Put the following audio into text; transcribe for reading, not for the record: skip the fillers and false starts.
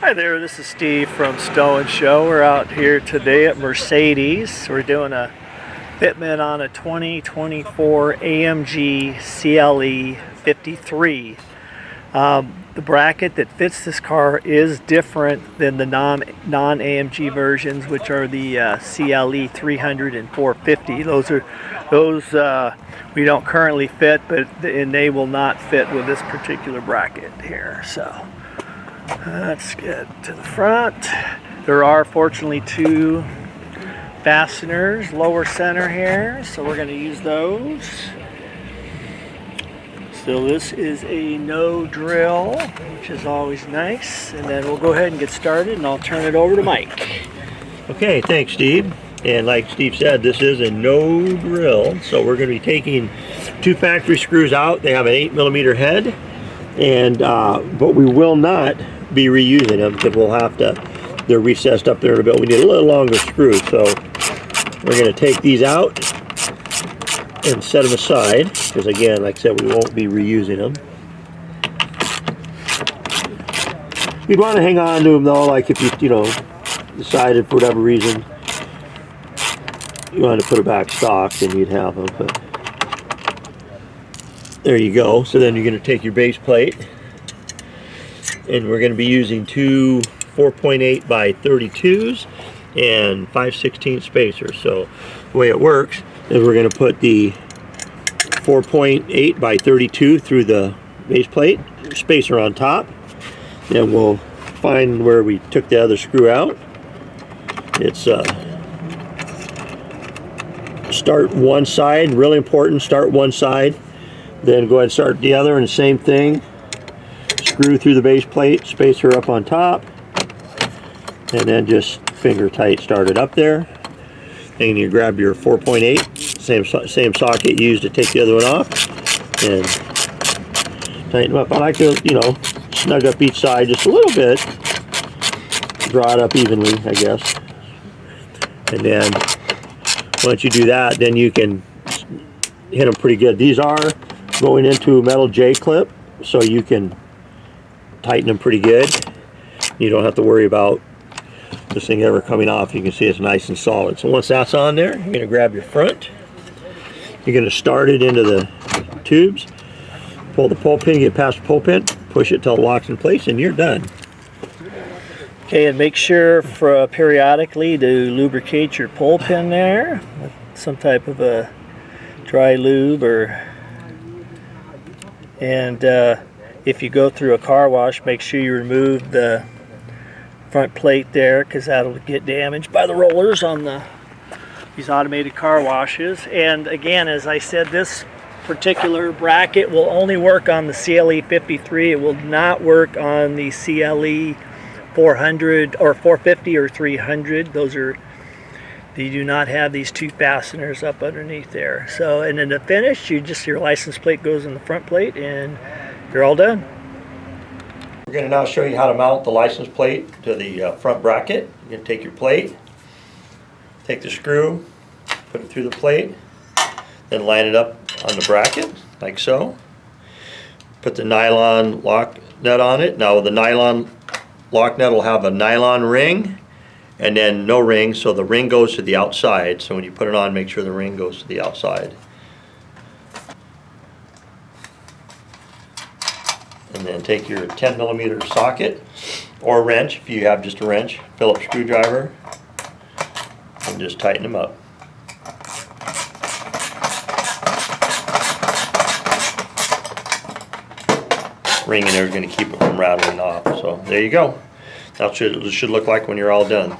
Hi there, this is Steve from STO N SHO. We're out here today at Mercedes. We're doing a fitment on a 2024 AMG CLE 53. The bracket that fits this car is different than the non-AMG versions, which are the CLE 300 and 450. Those we don't currently fit, and they will not fit with this particular bracket here. So let's get to the front. There are fortunately two fasteners lower center here, so we're going to use those. So this is a no drill, which is always nice. And then we'll go ahead and get started, and I'll turn it over to Mike. Okay, thanks Steve. And like Steve said, this is a no drill. So we're going to be taking two factory screws out. They have an 8mm head, and but we will not be reusing them because we'll have to, they're recessed up there in a bit. We need a little longer screw. So we're going to take these out and set them aside, because again, like I said, we won't be reusing them. You'd want to hang on to them though, like if you decided for whatever reason you wanted to put it back stock, then you'd have them. But there you go. So then you're going to take your base plate, and we're going to be using two 4.8 by 32s and 5/16 spacers. So the way it works is we're going to put the 4.8 by 32 through the base plate, spacer on top. Then we'll find where we took the other screw out. It's start one side, really important, start one side, then go ahead and start the other, and the same thing. Screw through the base plate, spacer up on top, and then just finger tight start it up there. And you grab your 4.8, same socket you used to take the other one off, and tighten them up. I like to, snug up each side just a little bit, draw it up evenly, I guess. And then once you do that, then you can hit them pretty good. These are going into a metal J-clip, so you can tighten them pretty good. You don't have to worry about this thing ever coming off. You can see it's nice and solid. So once that's on there, you're going to grab your front. You're going to start it into the tubes, pull the pull pin, get past the pull pin, push it till it locks in place, and you're done. Okay, and make sure for periodically to lubricate your pull pin there with some type of a dry lube, and if you go through a car wash, make sure you remove the front plate there, because that'll get damaged by the rollers on these automated car washes. And again, as I said, this particular bracket will only work on the CLE 53. It will not work on the CLE 400 or 450 or 300. They do not have these two fasteners up underneath there. So, and then to finish, your license plate goes in the front plate, and you're all done. We're going to now show you how to mount the license plate to the front bracket. You're going to take your plate, take the screw, put it through the plate, then line it up on the bracket, like so. Put the nylon lock nut on it. Now the nylon lock nut will have a nylon ring, and then no ring, so the ring goes to the outside. So when you put it on, make sure the ring goes to the outside. And then take your 10mm socket or wrench, if you have just a wrench, Phillips screwdriver, and just tighten them up. Ring in there is going to keep it from rattling off. So there you go. That's what it should look like when you're all done.